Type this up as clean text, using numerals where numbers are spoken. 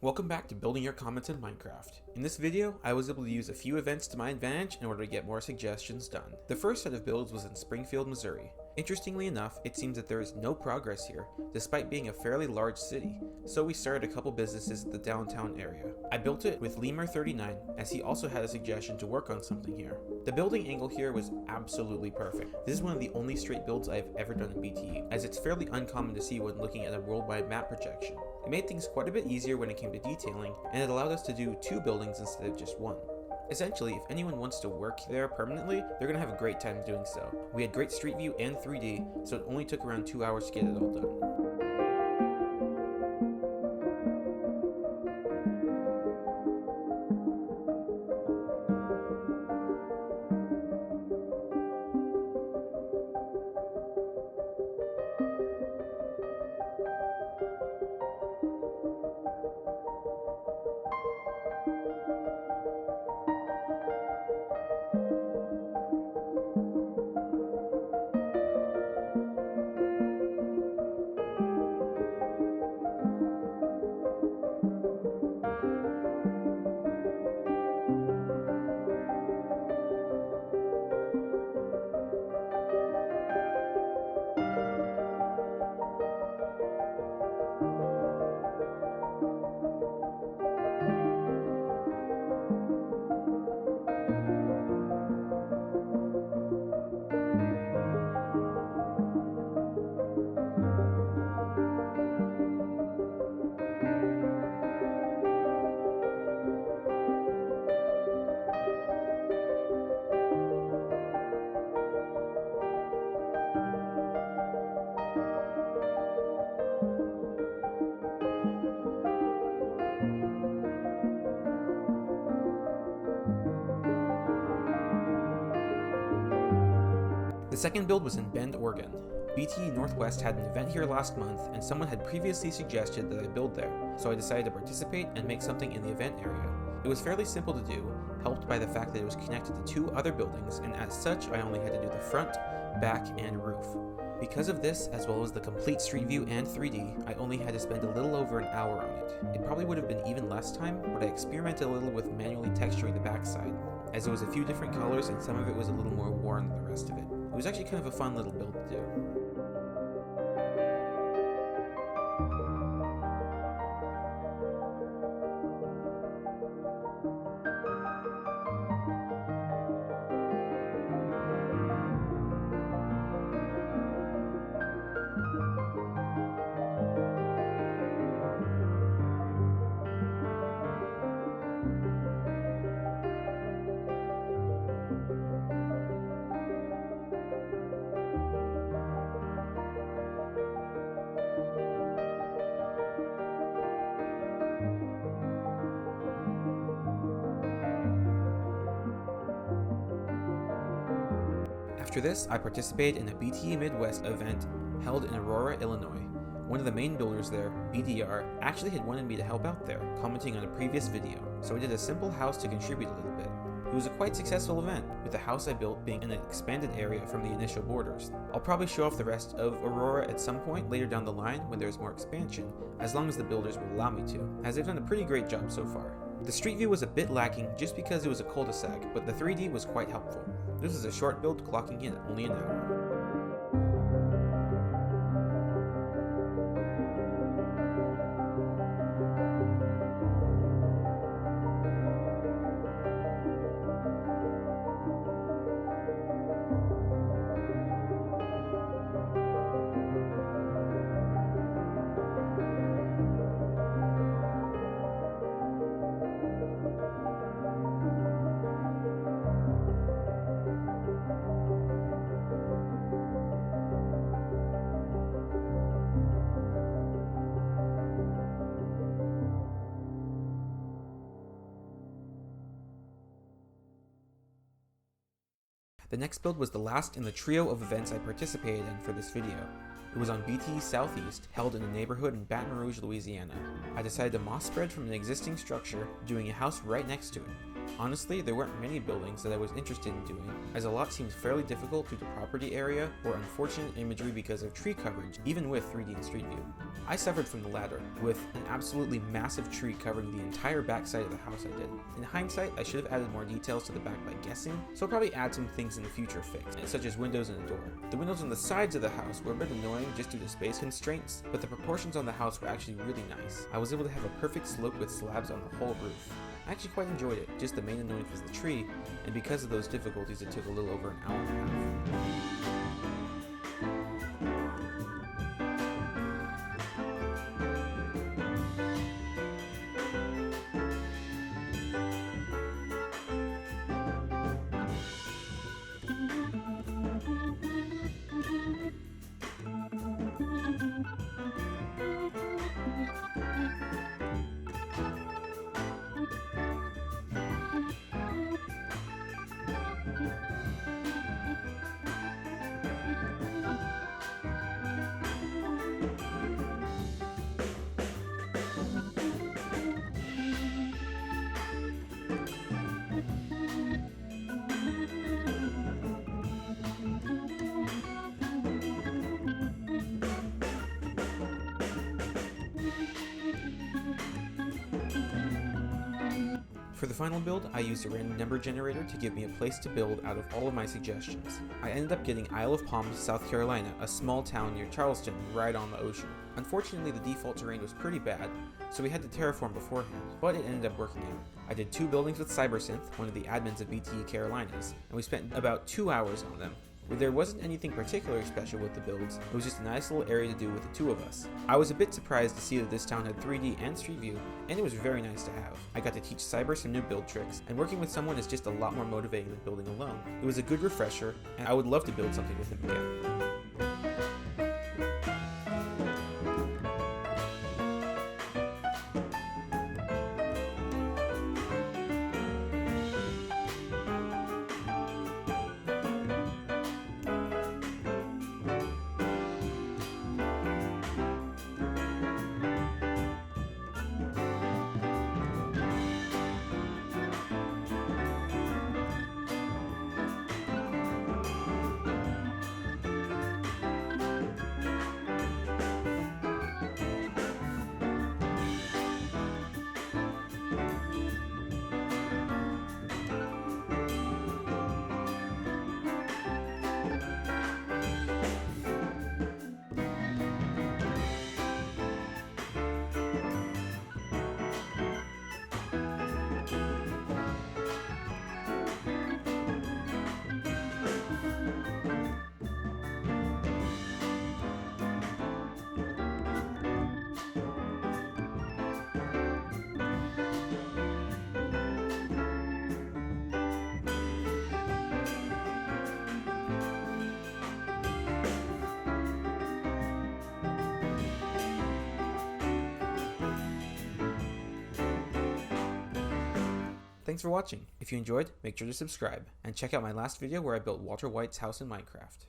Welcome back to Building Your Comments in Minecraft. In this video, I was able to use a few events to my advantage in order to get more suggestions done. The first set of builds was in Springfield, Missouri. Interestingly enough, it seems that there is no progress here, despite being a fairly large city, so we started a couple businesses in the downtown area. I built it with Lemur39, as he also had a suggestion to work on something here. The building angle here was absolutely perfect. This is one of the only straight builds I have ever done in BTE, as it's fairly uncommon to see when looking at a worldwide map projection. It made things quite a bit easier when it came to detailing, and it allowed us to do 2 buildings instead of just 1. Essentially, if anyone wants to work there permanently, they're gonna have a great time doing so. We had great street view and 3D, so it only took around 2 hours to get it all done. The second build was in Bend, Oregon. BTE Northwest had an event here last month, and someone had previously suggested that I build there, so I decided to participate and make something in the event area. It was fairly simple to do, helped by the fact that it was connected to 2 other buildings, and as such I only had to do the front, back, and roof. Because of this, as well as the complete street view and 3D, I only had to spend a little over an hour on it. It probably would have been even less time, but I experimented a little with manually texturing the backside, as it was a few different colors and some of it was a little more worn than the rest of it. It was actually kind of a fun little build to do. After this, I participated in a BTE Midwest event held in Aurora, Illinois. One of the main builders there, BDR, actually had wanted me to help out there, commenting on a previous video, so I did a simple house to contribute a little bit. It was a quite successful event, with the house I built being in an expanded area from the initial borders. I'll probably show off the rest of Aurora at some point later down the line when there's more expansion, as long as the builders will allow me to, as they've done a pretty great job so far. The street view was a bit lacking just because it was a cul-de-sac, but the 3D was quite helpful. This is a short build clocking in at only an hour. The next build was the last in the trio of events I participated in for this video. It was on BTE Southeast, held in a neighborhood in Baton Rouge, Louisiana. I decided to moss spread from an existing structure, doing a house right next to it. Honestly, there weren't many buildings that I was interested in doing, as a lot seems fairly difficult due to property area or unfortunate imagery because of tree coverage, even with 3D and Street View. I suffered from the latter, with an absolutely massive tree covering the entire backside of the house I did. In hindsight, I should have added more details to the back by guessing, so I'll probably add some things in the future fixed, such as windows and a door. The windows on the sides of the house were a bit annoying just due to space constraints, but the proportions on the house were actually really nice. I was able to have a perfect slope with slabs on the whole roof. I actually quite enjoyed it, just the main annoyance was the tree, and because of those difficulties it took a little over an hour and a half. For the final build, I used a random number generator to give me a place to build out of all of my suggestions. I ended up getting Isle of Palms, South Carolina, a small town near Charleston, right on the ocean. Unfortunately, the default terrain was pretty bad, so we had to terraform beforehand, but it ended up working out. I did 2 buildings with Cybersynth, one of the admins of BTE Carolinas, and we spent about 2 hours on them. There wasn't anything particularly special with the builds, it was just a nice little area to do with the 2 of us. I was a bit surprised to see that this town had 3D and Street View, and it was very nice to have. I got to teach Cyber some new build tricks, and working with someone is just a lot more motivating than building alone. It was a good refresher, and I would love to build something with him again. Thanks for watching. If you enjoyed, make sure to subscribe, and check out my last video where I built Walter White's house in Minecraft.